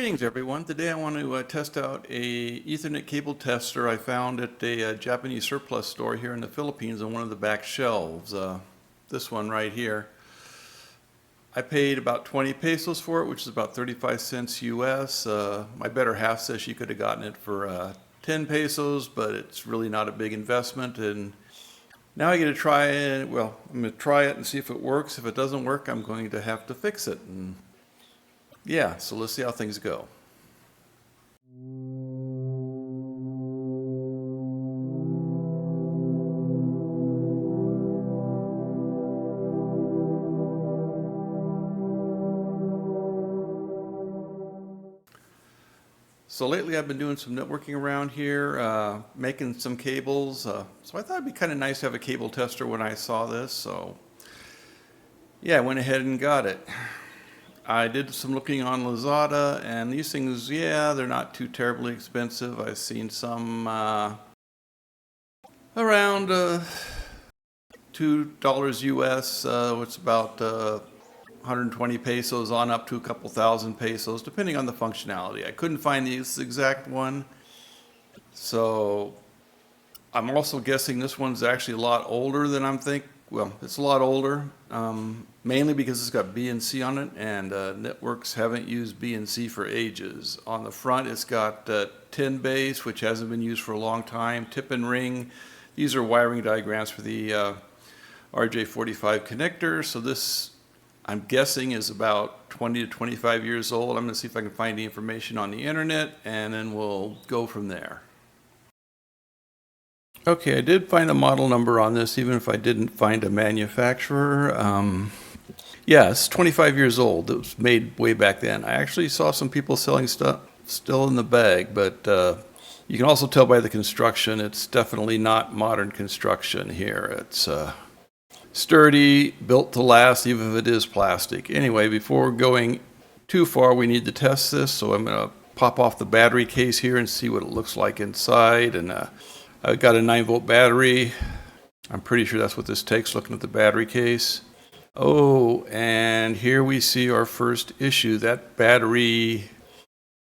Greetings everyone. Today I want to test out a Ethernet cable tester I found at a Japanese surplus store here in the Philippines on one of the back shelves. This one right here. I paid about 20 pesos for it, which is about 35 cents US. My better half says she could have gotten it for 10 pesos, but it's really not a big investment. And now I get to try it. Well, I'm going to try it and see if it works. If it doesn't work, I'm going to have to fix it. And yeah, so let's see how things go. So lately I've been doing some networking around here, making some cables. So I thought it'd be kind of nice to have a cable tester when I saw this. So yeah, I went ahead and got it. I did some looking on Lazada, and these things, yeah, they're not too terribly expensive. I've seen some around $2 US, which is about 120 pesos on up to a couple thousand pesos, depending on the functionality. I couldn't find this exact one, so I'm also guessing this one's actually a lot older than I'm thinking. Well, it's a lot older, mainly because it's got BNC on it, and networks haven't used BNC for ages. On the front, it's got tin base, which hasn't been used for a long time, tip and ring. These are wiring diagrams for the RJ45 connector. So this, I'm guessing, is about 20 to 25 years old. I'm going to see if I can find the information on the internet, and then we'll go from there. Okay, I did find a model number on this, even if I didn't find a manufacturer. Yeah, it's 25 years old. It was made way back then. I actually saw some people selling stuff still in the bag, but you can also tell by the construction, it's definitely not modern construction here. It's sturdy, built to last, even if it is plastic. Anyway, before going too far, we need to test this, so I'm going to pop off the battery case here and see what it looks like inside. And I've got a 9-volt battery. I'm pretty sure that's what this takes, looking at the battery case. Oh, and here we see our first issue. That battery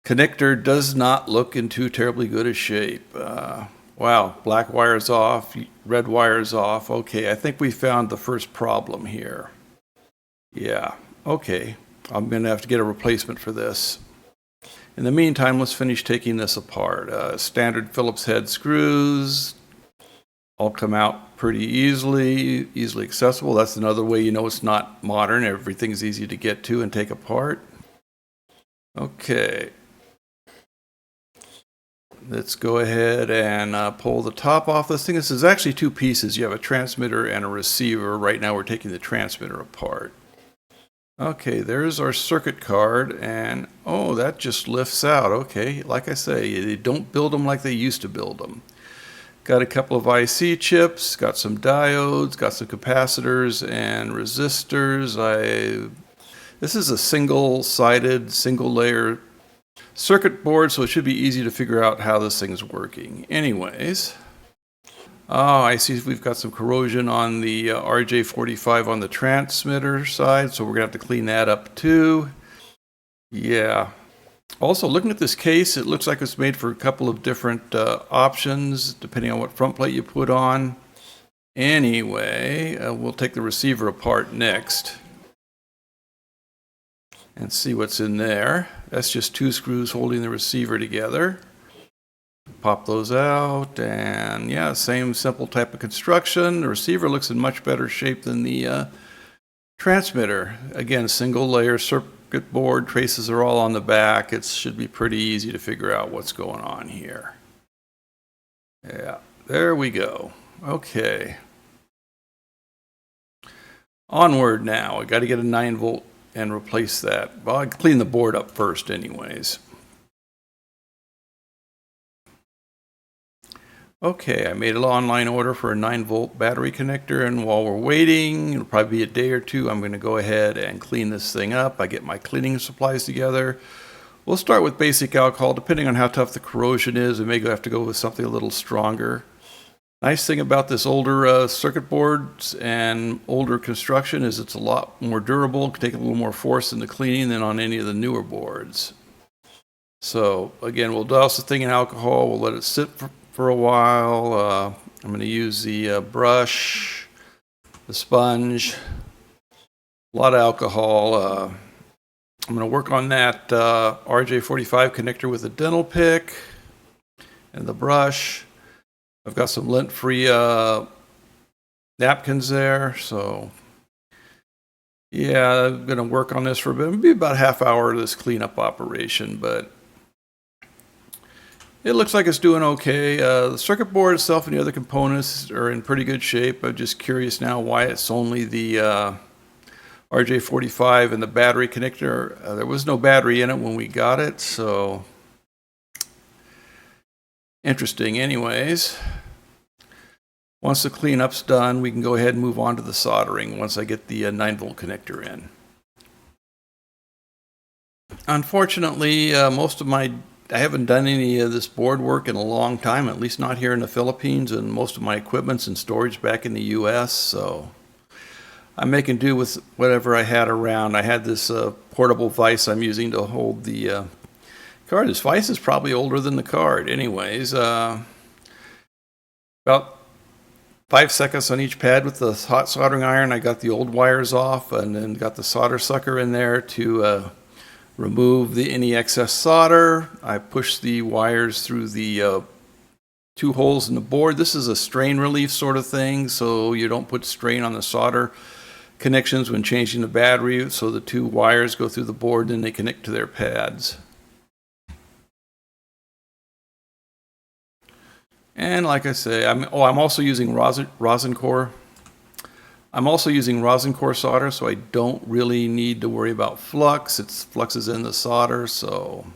connector does not look in too terribly good a shape. Wow, black wire's off, red wire's off. Okay, I think we found the first problem here. Yeah, okay. I'm going to have to get a replacement for this. In the meantime, let's finish taking this apart. Standard Phillips head screws all come out pretty easily accessible. That's another way you know it's not modern. Everything's easy to get to and take apart. Okay. Let's go ahead and pull the top off this thing. This is actually two pieces. You have a transmitter and a receiver. Right now we're taking the transmitter apart. Okay, there's our circuit card, and oh, that just lifts out. Okay, like I say, they don't build them like they used to build them. Got a couple of IC chips, got some diodes, got some capacitors and resistors. This is a single-sided, single-layer circuit board, so it should be easy to figure out how this thing's working. Anyways, oh, I see we've got some corrosion on the RJ45 on the transmitter side, so we're going to have to clean that up too. Yeah. Also, looking at this case, it looks like it's made for a couple of different options, depending on what front plate you put on. Anyway, we'll take the receiver apart next and see what's in there. That's just two screws holding the receiver together. Pop those out, and yeah, same simple type of construction. The receiver looks in much better shape than the transmitter. Again, single layer circuit board, traces are all on the back. It should be pretty easy to figure out what's going on here. Yeah, there we go. Okay. Onward now. I got to get a 9-volt and replace that. Well, I clean the board up first anyways. Okay, I made an online order for a 9-volt battery connector, and while we're waiting, it'll probably be a day or two, I'm going to go ahead and clean this thing up. I get my cleaning supplies together. We'll start with basic alcohol. Depending on how tough the corrosion is, we may have to go with something a little stronger. Nice thing about this older circuit boards and older construction is it's a lot more durable, can take a little more force in the cleaning than on any of the newer boards. So again, we'll douse the thing in alcohol. We'll let it sit for a while. I'm going to use the brush, the sponge, a lot of alcohol. I'm going to work on that RJ45 connector with a dental pick and the brush. I've got some lint-free napkins there, so yeah, I'm going to work on this for maybe about a half hour of this cleanup operation, but it looks like it's doing okay. The circuit board itself and the other components are in pretty good shape. I'm just curious now why it's only the RJ45 and the battery connector. There was no battery in it when we got it, so interesting anyways. Once the cleanup's done, we can go ahead and move on to the soldering once I get the 9-volt connector in. Unfortunately, I haven't done any of this board work in a long time, at least not here in the Philippines, and most of my equipment's in storage back in the US, so I'm making do with whatever I had around. I had this portable vise I'm using to hold the card. This vise is probably older than the card. Anyways, about 5 seconds on each pad with the hot soldering iron. I got the old wires off and then got the solder sucker in there to remove any excess solder. I pushed the wires through the 2 holes in the board. This is a strain relief sort of thing, so you don't put strain on the solder connections when changing the battery. So the 2 wires go through the board, then they connect to their pads. And like I say, I'm also using rosin core. I'm also using rosin core solder, so I don't really need to worry about flux. Flux is in the solder, so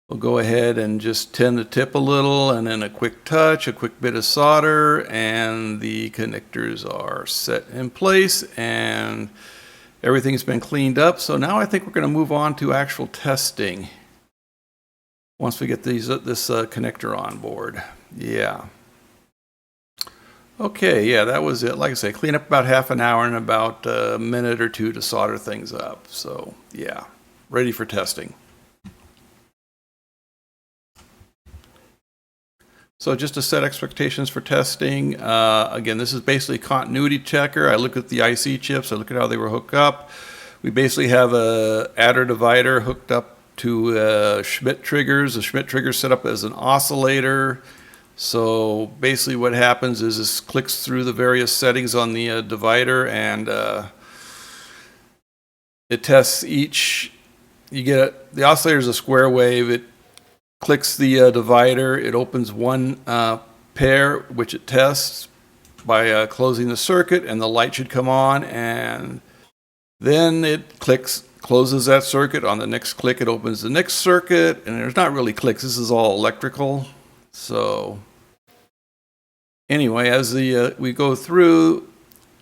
we'll go ahead and just tend the tip a little, and then a quick touch, a quick bit of solder, and the connectors are set in place, and everything's been cleaned up. So now I think we're going to move on to actual testing once we get this connector on board. Yeah. Okay, yeah, that was it. Like I say, clean up about half an hour and about a minute or 2 to solder things up. So yeah, ready for testing. So just to set expectations for testing, again, this is basically a continuity checker. I look at the IC chips, I look at how they were hooked up. We basically have a adder divider hooked up to Schmidt triggers. The Schmidt trigger is set up as an oscillator. So basically what happens is this clicks through the various settings on the divider, and it tests each. The oscillator is a square wave. It clicks the divider. It opens one pair, which it tests by closing the circuit, and the light should come on, and then it closes that circuit. On the next click, it opens the next circuit, and there's not really clicks. This is all electrical. So anyway, as we go through,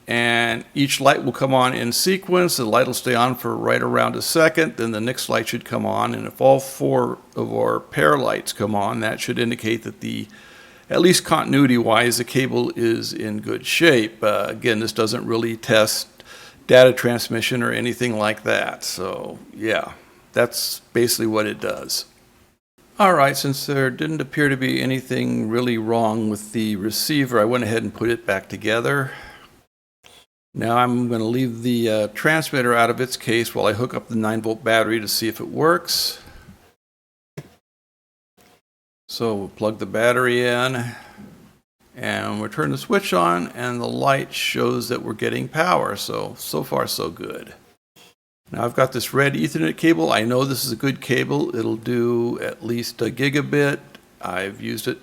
and each light will come on in sequence. The light will stay on for right around a second, then the next light should come on, and if all 4 of our pair lights come on, that should indicate that at least continuity-wise, the cable is in good shape. Again, this doesn't really test data transmission or anything like that. So yeah, that's basically what it does. All right, since there didn't appear to be anything really wrong with the receiver, I went ahead and put it back together. Now I'm going to leave the transmitter out of its case while I hook up the 9-volt battery to see if it works. So we'll plug the battery in, and we'll turn the switch on, and the light shows that we're getting power. So far so good. Now I've got this red Ethernet cable. I know this is a good cable. It'll do at least a gigabit. I've used it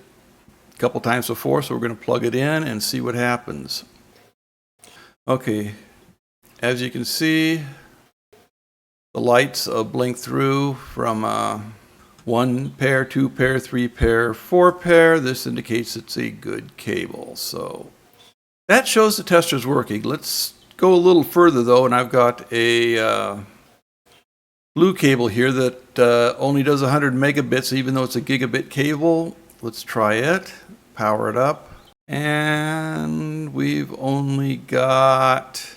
a couple times before, so we're going to plug it in and see what happens. Okay, as you can see, the lights blink through from 1 pair, 2 pair, 3 pair, 4 pair. This indicates it's a good cable. So that shows the tester's working. Let's go a little further though, and I've got a blue cable here that only does 100 megabits, even though it's a gigabit cable. Let's try it, power it up, and we've only got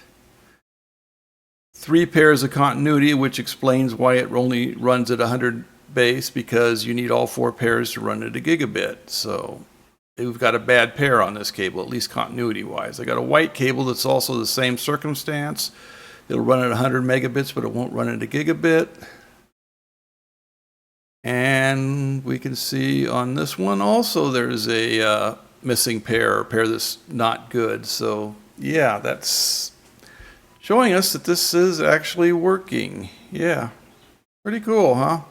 3 pairs of continuity, which explains why it only runs at 100 base, because you need all 4 pairs to run at a gigabit. So we've got a bad pair on this cable, at least continuity wise. I got a white cable that's also the same circumstance. It'll run at 100 megabits, but it won't run at a gigabit. And we can see on this one also there's a missing pair, or a pair that's not good. So yeah, that's showing us that this is actually working. Yeah, pretty cool, huh?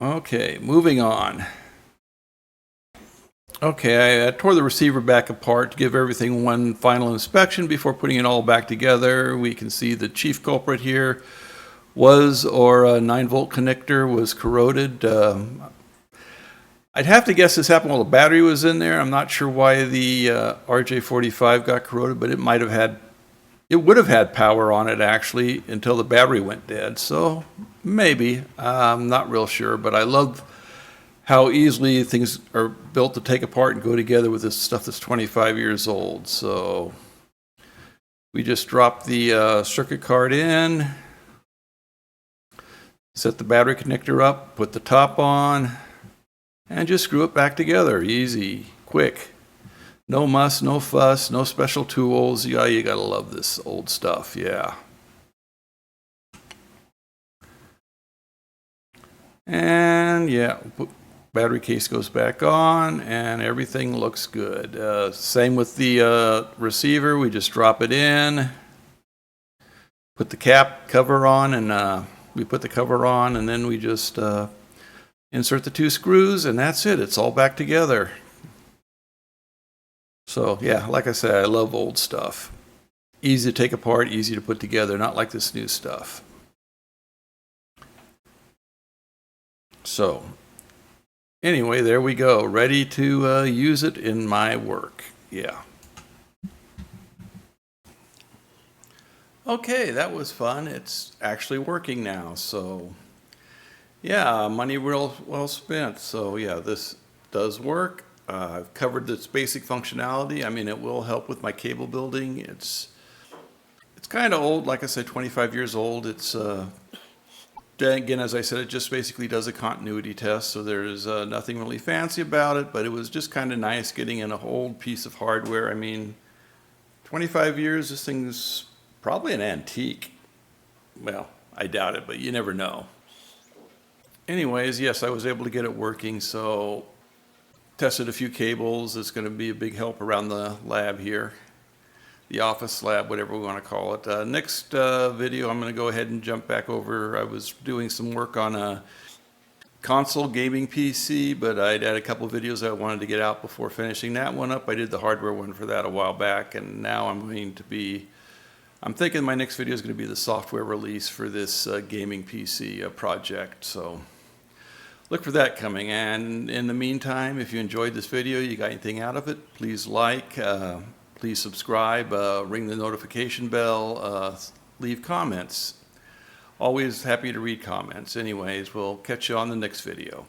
Okay, moving on. Okay, I tore the receiver back apart to give everything one final inspection before putting it all back together. We can see the chief culprit here was, or a 9-volt connector was corroded. I'd have to guess this happened while the battery was in there. I'm not sure why the RJ45 got corroded, but it would have had power on it actually until the battery went dead. So maybe, I'm not real sure, but I love how easily things are built to take apart and go together with this stuff that's 25 years old. So we just drop the circuit card in, set the battery connector up, put the top on, and just screw it back together. Easy, quick. No muss, no fuss, no special tools. Yeah, you gotta love this old stuff, yeah. And yeah, battery case goes back on and everything looks good. Same with the receiver. We just drop it in, put the cap cover on, and we put the cover on, and then we just insert the 2 screws, and that's it. It's all back together. So yeah, like I said, I love old stuff. Easy to take apart, easy to put together, not like this new stuff. So anyway, there we go, ready to use it in my work. Yeah. Okay, that was fun. It's actually working now. So yeah, money well spent. So yeah, this does work. I've covered its basic functionality. I mean, it will help with my cable building. It's kind of old, like I said, 25 years old. It's again, as I said, it just basically does a continuity test, so there's nothing really fancy about it, but it was just kind of nice getting in a whole piece of hardware. I mean, 25 years, this thing's probably an antique. Well, I doubt it, but you never know. Anyways, yes, I was able to get it working, so tested a few cables. It's going to be a big help around the lab here. The office lab, whatever we want to call it. Next video, I'm going to go ahead and jump back over. I was doing some work on a console gaming PC, but I'd had a couple of videos I wanted to get out before finishing that one up. I did the hardware one for that a while back, and now I'm thinking my next video is going to be the software release for this gaming PC project. So look for that coming. And in the meantime, if you enjoyed this video, you got anything out of it, please like, please subscribe, ring the notification bell, leave comments. Always happy to read comments. Anyways, we'll catch you on the next video.